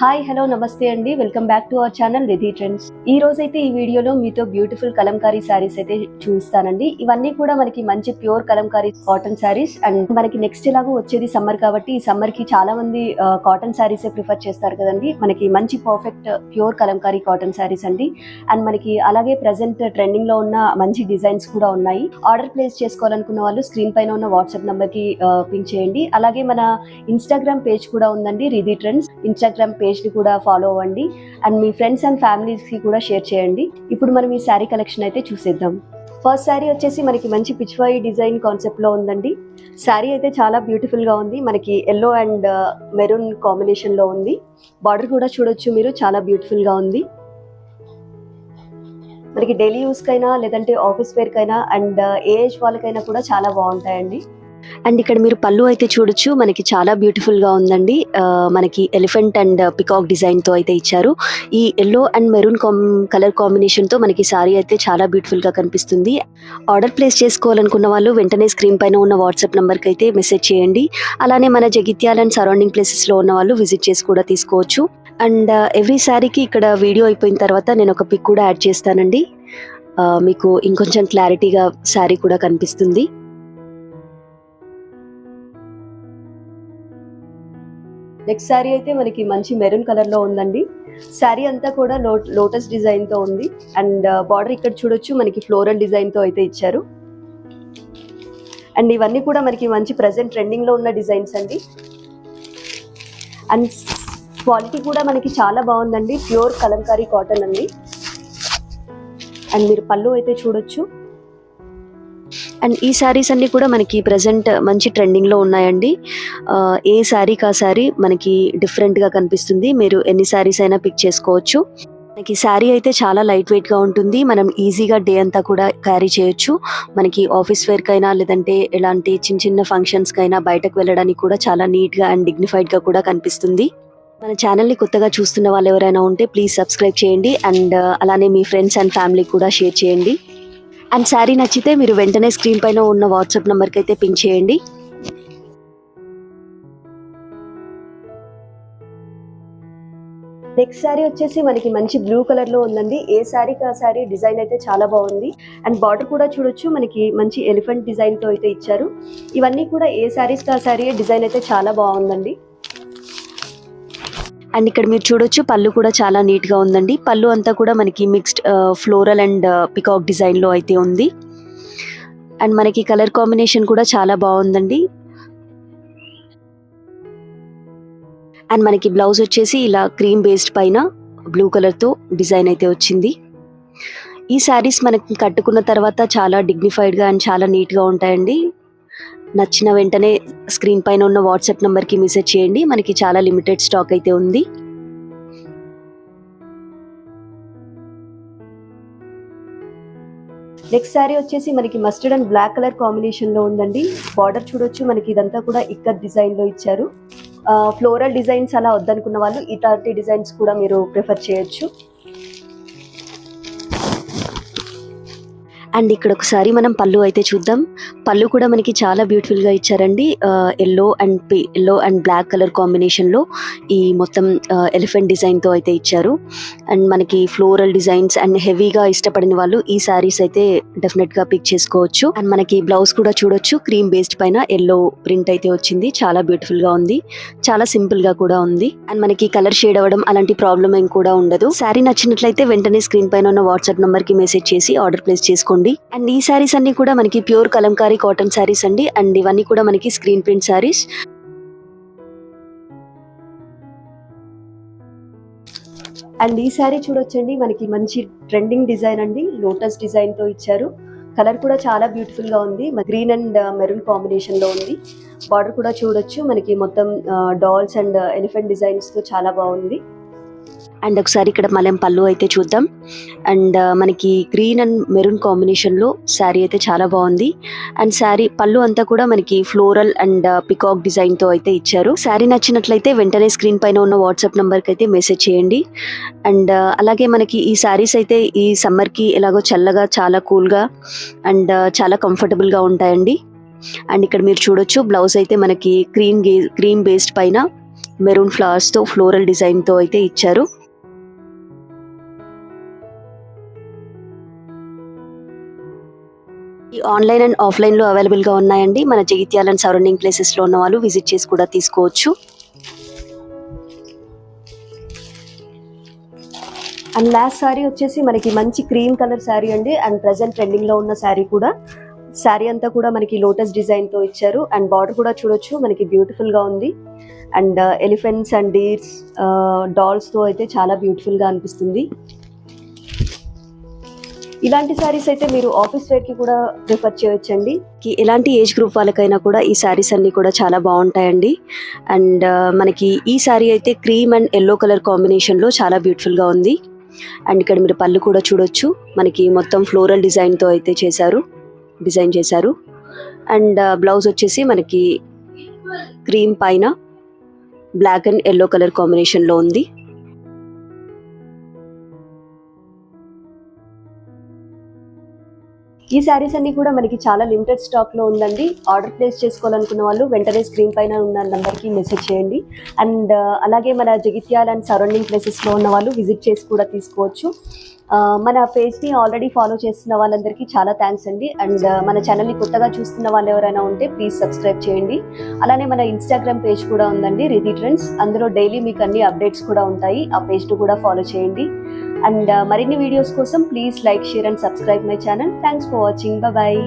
Hi hello నమస్తే అండి, welcome back to our channel Ridhi trends. ఈ రోజైతే ఈ వీడియోలో మీతో బ్యూటిఫుల్ కలంకారీ శారీస్ అయితే చూస్తానండి. ఇవన్నీ కూడా మనకి మంచి pure Kalamkari cotton saris. And మనకి నెక్స్ట్ ఎలాగో వచ్చేది సమ్మర్ కాబట్టి ఈ సమ్మర్ కి చాలా మంది కాటన్ శారీస్ ప్రిఫర్ చేస్తారు కదండి. మనకి మంచి perfect pure Kalamkari cotton saris అండి. అండ్ మనకి అలాగే ప్రెసెంట్ ట్రెండింగ్ లో ఉన్న మంచి డిజైన్స్ కూడా ఉన్నాయి. ఆర్డర్ ప్లేస్ చేసుకోవాలనుకున్న వాళ్ళు స్క్రీన్ పైన ఉన్న వాట్సాప్ నంబర్ కి పింక్ చేయండి. అలాగే మన ఇన్స్టాగ్రామ్ పేజ్ కూడా ఉందండి, రిధి ట్రెండ్స్. ఇన్స్టాగ్రామ్ పేజ్ ని కూడా ఫాలో అవ్వండి and me friends and families కి కూడా షేర్ చేయండి. ఇప్పుడు మనం ఈ శారీ కలెక్షన్ అయితే చూసేద్దాం. ఫస్ట్ శారీ వచ్చేసి మనకి మంచి పిచ్వాయి డిజైన్ కాన్సెప్ట్ లో ఉందండి. శారీ అయితే చాలా బ్యూటిఫుల్ గా ఉంది. మనకి ఎల్లో అండ్ మెరూన్ కాంబినేషన్ లో ఉంది. బార్డర్ కూడా చూడొచ్చు మీరు, చాలా బ్యూటిఫుల్ గా ఉంది. మనకి డైలీ యూస్ కైనా లేదంటే ఆఫీస్ వేర్ కైనా అండ్ ఏజ్ వాళ్ళకైనా కూడా చాలా బాగుంటాయండి. అండ్ ఇక్కడ మీరు పళ్ళు అయితే చూడొచ్చు, మనకి చాలా బ్యూటిఫుల్ గా ఉందండి. మనకి ఎలిఫెంట్ అండ్ పికాక్ డిజైన్ తో అయితే ఇచ్చారు. ఈ yellow and maroon colour combination తో మనకి సారీ అయితే చాలా బ్యూటిఫుల్ గా కనిపిస్తుంది. ఆర్డర్ ప్లేస్ చేసుకోవాలనుకున్న వాళ్ళు వెంటనే స్క్రీన్ పైన ఉన్న వాట్సాప్ నంబర్ కి అయితే మెసేజ్ చేయండి. అలానే మన జగిత్యాల అండ్ సరౌండింగ్ ప్లేసెస్ లో ఉన్న వాళ్ళు విజిట్ చేసి కూడా తీసుకోవచ్చు. అండ్ ఎవ్రీ శారీకి ఇక్కడ వీడియో అయిపోయిన తర్వాత నేను ఒక పిక్ కూడా యాడ్ చేస్తానండి. మీకు ఇంకొంచెం క్లారిటీగా శారీ కూడా కనిపిస్తుంది. నెక్స్ట్ శారీ అయితే మనకి మంచి మెరూన్ కలర్ లో ఉందండి. శారీ అంతా కూడా లోటస్ డిజైన్ తో ఉంది. అండ్ బార్డర్ ఇక్కడ చూడొచ్చు, మనకి ఫ్లోరల్ డిజైన్ తో అయితే ఇచ్చారు. అండ్ ఇవన్నీ కూడా మనకి మంచి ప్రెసెంట్ ట్రెండింగ్ లో ఉన్న డిజైన్స్ అండి. అండ్ క్వాలిటీ కూడా మనకి చాలా బాగుందండి, ప్యూర్ కలంకారీ కాటన్ అండి. అండ్ మీరు పళ్ళు అయితే చూడొచ్చు. అండ్ ఈ శారీస్ అన్ని కూడా మనకి ప్రెసెంట్ మంచి ట్రెండింగ్ లో ఉన్నాయండి. ఏ శారీకి ఆ శారీ మనకి డిఫరెంట్ గా కనిపిస్తుంది. మీరు ఎన్ని శారీస్ అయినా పిక్ చేసుకోవచ్చు. మనకి శారీ అయితే చాలా లైట్ వెయిట్ గా ఉంటుంది. మనం ఈజీగా డే అంతా కూడా క్యారీ చేయొచ్చు. మనకి ఆఫీస్ వేర్ కైనా లేదంటే ఎలాంటి చిన్న చిన్న ఫంక్షన్స్ కైనా బయటకు వెళ్ళడానికి కూడా చాలా నీట్ గా అండ్ డిగ్నిఫైడ్ గా కూడా కనిపిస్తుంది. మన ఛానల్ని కొత్తగా చూస్తున్న వాళ్ళు ఎవరైనా ఉంటే ప్లీజ్ సబ్స్క్రైబ్ చేయండి. అండ్ అలానే మీ ఫ్రెండ్స్ అండ్ ఫ్యామిలీ కూడా షేర్ చేయండి. అండ్ శారీ నచ్చితే మీరు వెంటనే స్క్రీన్ పైన ఉన్న వాట్సాప్ నెంబర్కి అయితే పింక్ చేయండి. నెక్స్ట్ శారీ వచ్చేసి మనకి మంచి బ్లూ కలర్ లో ఉందండి. ఏ శారీకి ఆ శారీ డిజైన్ అయితే చాలా బాగుంది. అండ్ బార్డర్ కూడా చూడొచ్చు, మనకి మంచి ఎలిఫెంట్ డిజైన్ తో అయితే ఇచ్చారు. ఇవన్నీ కూడా ఏ శారీస్ కి ఆ శారీ డిజైన్ అయితే చాలా బాగుందండి. అండ్ ఇక్కడ మీరు చూడొచ్చు, పళ్ళు కూడా చాలా నీట్ గా ఉందండి. పళ్ళు అంతా కూడా మనకి mixed floral and peacock design లో అయితే ఉంది. అండ్ మనకి కలర్ కాంబినేషన్ కూడా చాలా బాగుందండి. అండ్ మనకి బ్లౌజ్ వచ్చేసి ఇలా క్రీమ్ బేస్డ్ పైన బ్లూ కలర్ తో డిజైన్ అయితే వచ్చింది. ఈ శారీస్ మనకి కట్టుకున్న తర్వాత చాలా డిగ్నిఫైడ్ గా అండ్ చాలా నీట్ గా ఉంటాయండి. నచ్చిన వెంటనే స్క్రీన్ పైన ఉన్న వాట్సాప్ నంబర్ కి మెసేజ్ చేయండి. మనకి చాలా లిమిటెడ్ స్టాక్ అయితే ఉంది. నెక్స్ట్ శారీ వచ్చేసి మనకి mustard and black colour combination లో ఉందండి. బార్డర్ చూడొచ్చు, మనకి ఇదంతా కూడా ఇక్కత్ డిజైన్ లో ఇచ్చారు. ఫ్లోరల్ డిజైన్స్ అలా వద్దనుకున్న వాళ్ళు ఇట్లాంటి డిజైన్స్ కూడా మీరు ప్రిఫర్ చేయొచ్చు. అండ్ ఇక్కడ ఒకసారి మనం పళ్ళు అయితే చూద్దాం. పళ్ళు కూడా మనకి చాలా బ్యూటిఫుల్ గా ఇచ్చారండి. Yellow and black colour combination లో ఈ మొత్తం ఎలిఫెంట్ డిజైన్ తో అయితే ఇచ్చారు. అండ్ మనకి ఫ్లోరల్ డిజైన్స్ అండ్ హెవీగా ఇష్టపడిన వాళ్ళు ఈ శారీస్ అయితే డెఫినెట్ గా పిక్ చేసుకోవచ్చు. అండ్ మనకి బ్లౌజ్ కూడా చూడొచ్చు, క్రీమ్ బేస్డ్ పైన ఎల్లో ప్రింట్ అయితే వచ్చింది. చాలా బ్యూటిఫుల్ గా ఉంది, చాలా సింపుల్ గా కూడా ఉంది. అండ్ మనకి కలర్ షేడ్ అవ్వడం అలాంటి ప్రాబ్లం ఏం కూడా ఉండదు. శారీ నచ్చినట్లయితే వెంటనే స్క్రీన్ పైన ఉన్న వాట్సాప్ నంబర్ కి మెసేజ్ చేసి ఆర్డర్ ప్లేస్ చేసుకోండి. అండ్ ఈ శారీస్ అన్ని కూడా మనకి ప్యూర్ కలంకారీ కాటన్ శారీస్ అండి. అండ్ ఇవన్నీ కూడా మనకి స్క్రీన్ ప్రింట్ శారీస్. అండ్ ఈ శారీ చూడొచ్చండి, మనకి మంచి ట్రెండింగ్ డిజైన్ అండి. లోటస్ డిజైన్ తో ఇచ్చారు. కలర్ కూడా చాలా బ్యూటిఫుల్ గా ఉంది. గ్రీన్ అండ్ మెరూన్ కాంబినేషన్ లో ఉంది. బార్డర్ కూడా చూడొచ్చు, మనకి మొత్తం డాల్స్ అండ్ ఎలిఫెంట్ డిజైన్స్ తో చాలా బాగుంది. అండ్ ఒకసారి ఇక్కడ మనం పళ్ళు అయితే చూద్దాం. అండ్ మనకి గ్రీన్ అండ్ మెరూన్ కాంబినేషన్ లో శారీ అయితే చాలా బాగుంది. అండ్ శారీ పళ్ళు అంతా కూడా మనకి ఫ్లోరల్ అండ్ పికాక్ డిజైన్ తో అయితే ఇచ్చారు. శారీ నచ్చినట్లయితే వెంటనే స్క్రీన్ పైన ఉన్న వాట్సాప్ నంబర్ కి అయితే మెసేజ్ చేయండి. అండ్ అలాగే మనకి ఈ శారీస్ అయితే ఈ సమ్మర్ కి ఎలాగో చల్లగా చాలా కూల్ గా అండ్ చాలా కంఫర్టబుల్ గా ఉంటాయండి. అండ్ ఇక్కడ మీరు చూడొచ్చు, బ్లౌజ్ అయితే మనకి క్రీమ్ బేస్డ్ పైన మెరూన్ ఫ్లవర్స్ తో ఫ్లోరల్ డిజైన్ తో అయితే ఇచ్చారు. ఈ ఆన్లైన్ అండ్ ఆఫ్లైన్ లో అవైలబుల్ గా ఉన్నాయండి. మన జగిత్యాల అండ్ సరౌండింగ్ ప్లేసెస్ లో ఉన్న వాళ్ళు విజిట్ చేసి కూడా తీసుకోవచ్చు. అండ్ లాస్ట్ శారీ వచ్చేసి మనకి మంచి క్రీమ్ కలర్ శారీ అండి. అండ్ ప్రెసెంట్ ట్రెండింగ్ లో ఉన్న శారీ కూడా. శారీ అంతా కూడా మనకి లోటస్ డిజైన్ తో ఇచ్చారు. అండ్ బార్డర్ కూడా చూడొచ్చు, మనకి బ్యూటిఫుల్ గా ఉంది. And elephants and deers dolls తో అయితే చాలా బ్యూటిఫుల్ గా అనిపిస్తుంది. ఇలాంటి శారీస్ అయితే మీరు ఆఫీస్ వేర్ కి కూడా ప్రిఫర్ చేయొచ్చండి. ఎలాంటి ఏజ్ గ్రూప్ వాళ్ళకైనా కూడా ఈ శారీస్ అన్ని కూడా చాలా బాగుంటాయండి. అండ్ మనకి ఈ శారీ అయితే cream and yellow colour combination లో చాలా బ్యూటిఫుల్ గా ఉంది. అండ్ ఇక్కడ మీరు పళ్ళు కూడా చూడొచ్చు, మనకి మొత్తం ఫ్లోరల్ డిజైన్ తో అయితే డిజైన్ చేశారు. అండ్ బ్లౌజ్ వచ్చేసి మనకి క్రీమ్ పైన black and yellow colour combination లో ఉంది. ఈ శారీస్ అన్ని కూడా మనకి చాలా లిమిటెడ్ స్టాక్ లో ఉందండి. ఆర్డర్ ప్లేస్ చేసుకోవాలనుకున్న వాళ్ళు వెంటనే స్క్రీన్ పైన ఉన్న నంబర్ కి మెసేజ్ చేయండి. అండ్ అలాగే మన జగిత్యాల అండ్ సరౌండింగ్ ప్లేసెస్ లో ఉన్న వాళ్ళు విజిట్ చేసి కూడా తీసుకోవచ్చు. మన పేజ్ ని ఆల్రెడీ ఫాలో చేస్తున్న వాళ్ళందరికీ చాలా థ్యాంక్స్ అండి. అండ్ మన ఛానల్ ని కొత్తగా చూస్తున్న వాళ్ళు ఎవరైనా ఉంటే ప్లీజ్ సబ్స్క్రైబ్ చేయండి. అలానే మన ఇన్స్టాగ్రామ్ పేజ్ కూడా ఉందండి, రిధి ట్రెండ్స్. అందులో డైలీ మీకు అన్ని అప్డేట్స్ కూడా ఉంటాయి. ఆ పేజ్ ను కూడా ఫాలో చేయండి. అండ్ మరిన్ని వీడియోస్ కోసం please like, share and subscribe my channel. Thanks for watching. Bye.